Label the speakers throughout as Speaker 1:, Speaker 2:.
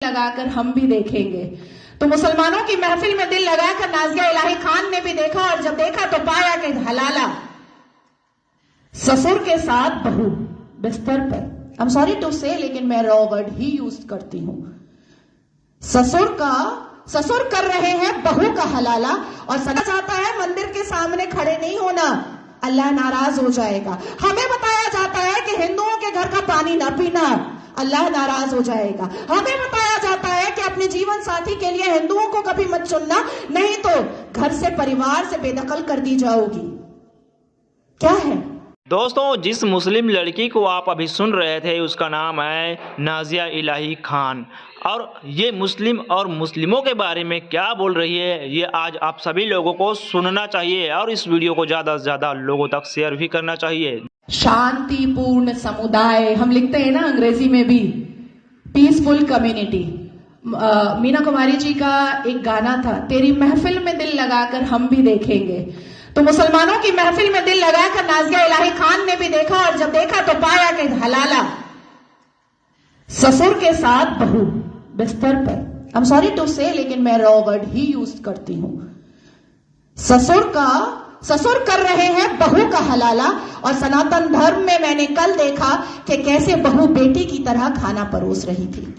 Speaker 1: लगाकर हम भी देखेंगे। तो मुसलमानों की महफिल में दिल लगाकर नाजिया इलाही खान ने भी देखा, और जब देखा तो पाया कि हलाला ससुर के साथ बहू बिस्तर पर, आई एम सॉरी टू से, लेकिन मैं रॉ वर्ड ही यूज करती हूं। ससुर कर रहे हैं बहू का हलाला, और सना जाता है मंदिर के सामने खड़े नहीं होना, अल्लाह नाराज हो जाएगा। हमें बताया जाता है कि हिंदुओं के घर का पानी ना पीना, अल्लाह नाराज हो जाएगा। हमें बताया जाता है कि अपने जीवन साथी के लिए हिंदुओं को कभी मत चुनना, नहीं तो घर से परिवार से बेदखल कर दी जाओगी। क्या है
Speaker 2: दोस्तों, जिस मुस्लिम लड़की को आप अभी सुन रहे थे उसका नाम है नाजिया इलाही खान, और ये मुस्लिम और मुस्लिमों के बारे में क्या बोल रही है ये आज आप सभी लोगों को सुनना चाहिए, और इस वीडियो को ज़्यादा से ज़्यादा लोगों तक शेयर भी करना चाहिए।
Speaker 1: शांतिपूर्ण समुदाय हम लिखते हैं ना अंग्रेजी में भी, पीसफुल कम्युनिटी। मीना कुमारी जी का एक गाना था, तेरी महफिल में दिल लगाकर हम भी देखेंगे। तो मुसलमानों की महफिल में दिल लगाकर नाजिया इलाही खान ने भी देखा, और जब देखा तो पाया कि हलाला ससुर के साथ बहू बिस्तर पर, आई एम सॉरी टू से, लेकिन मैं रॉ वर्ड ही यूज करती हूं। ससुर कर रहे हैं बहू का हलाला, और सनातन धर्म में मैंने कल देखा कि कैसे बहू बेटी की तरह खाना परोस रही थी।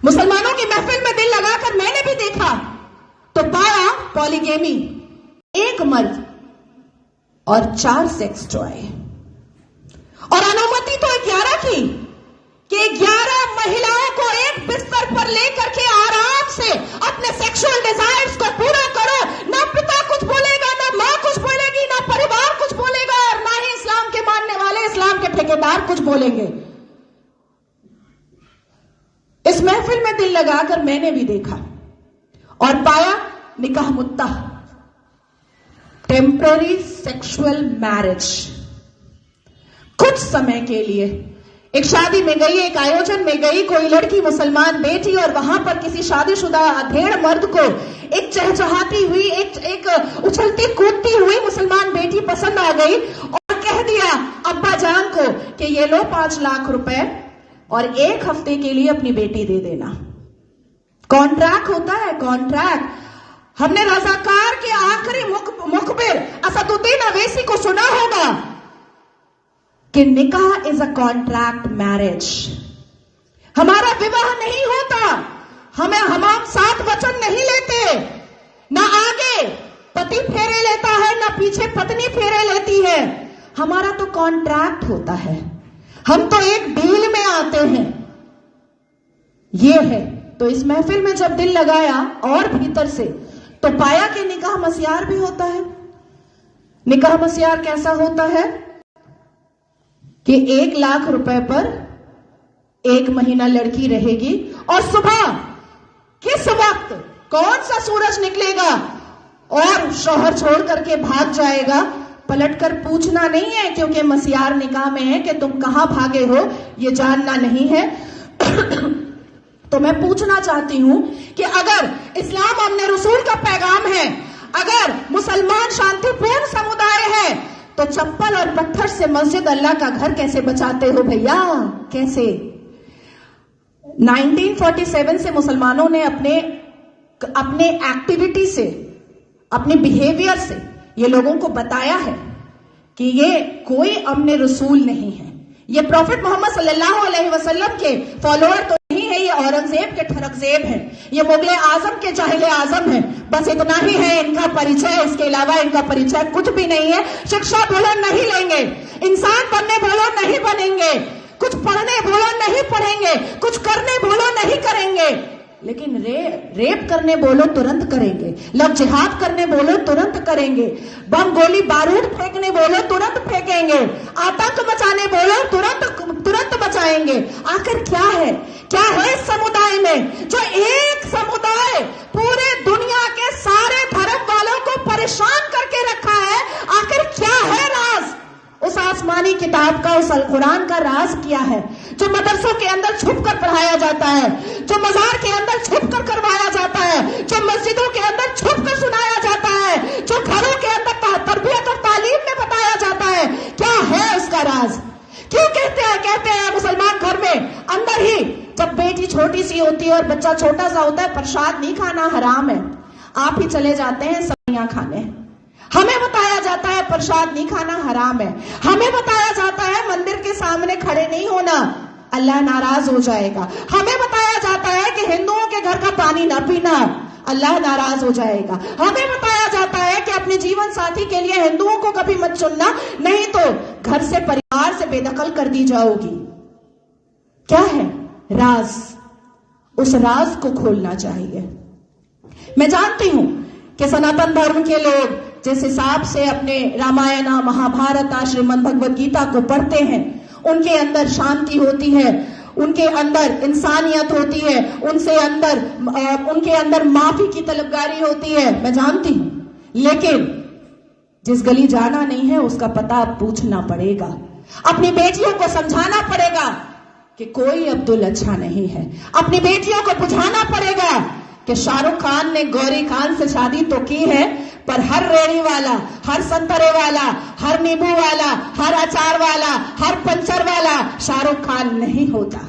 Speaker 1: मुसलमानों की महफिल में दिल लगाकर मैंने भी देखा तो पाया पॉलीगेमी, एक मर्द और 4 सेक्स टॉय, और अनुमति तो 11 की, कि 11 महिलाओं को एक बिस्तर पर लेकर के आराम से अपने सेक्सुअल डिजायर्स को पूरा करो। ना पिता कुछ बोलेगा, ना मां कुछ बोलेगी, ना परिवार कुछ बोलेगा, और ना ही इस्लाम के मानने वाले, इस्लाम के ठेकेदार कुछ बोलेंगे। इस महफिल में दिल लगाकर मैंने भी देखा और पाया निकाह मुत्ता, टेम्पररी सेक्सुअल मैरिज। कुछ समय के लिए एक शादी में गई, एक आयोजन में गई, कोई लड़की मुसलमान बेटी, और वहां पर किसी शादीशुदा अधेड़ मर्द को एक चहचहाती हुई, एक उछलती कूदती हुई मुसलमान बेटी पसंद आ गई, और कह दिया अब्बा जान को कि ये लो 5 लाख रुपए और 1 हफ्ते के लिए अपनी बेटी दे देना। कॉन्ट्रैक्ट होता है, कॉन्ट्रैक्ट। हमने रजाकार के आखिरी मुखबिर असदुद्दीन अवैसी को सुना होगा कि निकाह इज अ कॉन्ट्रैक्ट मैरिज। हमारा विवाह नहीं होता, हम 7 वचन नहीं लेते, ना आगे पति फेरे लेता है, ना पीछे पत्नी फेरे लेती है। हमारा तो कॉन्ट्रैक्ट होता है, हम तो एक डील में आते हैं। ये है। तो इस महफिल में जब दिल लगाया और भीतर से, तो पाया कि निकाह मस्यार भी होता है। निकाह मस्यार कैसा होता है कि 1 लाख रुपए पर 1 महीना लड़की रहेगी, और सुबह किस वक्त कौन सा सूरज निकलेगा और शौहर छोड़ करके भाग जाएगा, पलटकर पूछना नहीं है, क्योंकि मस्यार निकाह में है कि तुम कहां भागे हो ये जानना नहीं है। तो मैं पूछना चाहती हूं कि अगर इस्लाम अपने रसूल का पैगाम है, अगर मुसलमान शांतिपूर्ण समुदाय है, तो चप्पल और पत्थर से मस्जिद अल्लाह का घर कैसे बचाते हो भैया, कैसे? 1947 से मुसलमानों ने अपने एक्टिविटी से, अपने बिहेवियर से ये लोगों को बताया है कि ये कोई अमने रसूल नहीं है, ये प्रॉफिट मोहम्मद सल्लल्लाहु अलैहि वसल्लम के फॉलोअर तो नहीं है, ये औरंगजेब के ठरकजेब है, ये मुगले आजम के जाहिले आजम है। बस इतना ही है इनका परिचय, इसके अलावा इनका परिचय कुछ भी नहीं है। शिक्षा बोलो नहीं लेंगे, इंसान बनने बोलो नहीं बनेंगे, कुछ पढ़ने बोलो नहीं पढ़ेंगे, कुछ करने बोलो नहीं करेंगे, लेकिन रेप करने बोलो तुरंत करेंगे, लव जिहाद करने बोलो तुरंत करेंगे, बम गोली बारूद फेंकने बोलो तुरंत फेंकेंगे, आतंक मचाने बोलो तुरंत मचाएंगे। आखिर क्या है इस समुदाय में जो एक समुदाय पूरे दुनिया के सारे धर्म वालों को परेशान करके रखा है? आखिर क्या है राज? उस आसमानी किताब का, उस अल कुरान का राज क्या है जो मदरसों के अंदर छुप कर पढ़ाया जाता है, जो मजार के अंदर छुप कर करवाया जाता है, जो मस्जिदों के अंदर छुप कर सुनाया जाता है, जो घरों के अंदर तरबियत और तालीम में बताया जाता है? क्या है उसका राज? क्यों कहते हैं बेटी छोटी सी होती है और बच्चा छोटा सा होता है, प्रसाद नहीं खाना हराम है, आप ही चले जाते हैं सब्जियां खाने। हमें बताया जाता है प्रसाद नहीं खाना हराम है। हमें बताया जाता है मंदिर के सामने खड़े नहीं होना, अल्लाह नाराज हो जाएगा। हमें बताया जाता है कि हिंदुओं के घर का पानी ना पीना, अल्लाह नाराज हो जाएगा। हमें बताया जाता है कि अपने जीवन साथी के लिए हिंदुओं को कभी मत चुनना, नहीं तो घर से परिवार से बेदखल कर दी जाओगी। क्या है राज? उस राज को खोलना चाहिए। मैं जानती हूं कि सनातन धर्म के लोग जिस हिसाब से अपने रामायण, महाभारत, श्रीमद् भगवद गीता को पढ़ते हैं, उनके अंदर शांति होती है, उनके अंदर इंसानियत होती है, उनके अंदर माफी की तलबगारी होती है, मैं जानती हूं। लेकिन जिस गली जाना नहीं है उसका पता पूछना पड़ेगा। अपनी बेटियों को समझाना पड़ेगा कि कोई अब्दुल अच्छा नहीं है। अपनी बेटियों को बुझाना पड़ेगा कि शाहरुख खान ने गौरी खान से शादी तो की है, पर हर रेड़ी वाला, हर संतरे वाला, हर नींबू वाला, हर अचार वाला, हर पंचर वाला शाहरुख खान नहीं होता।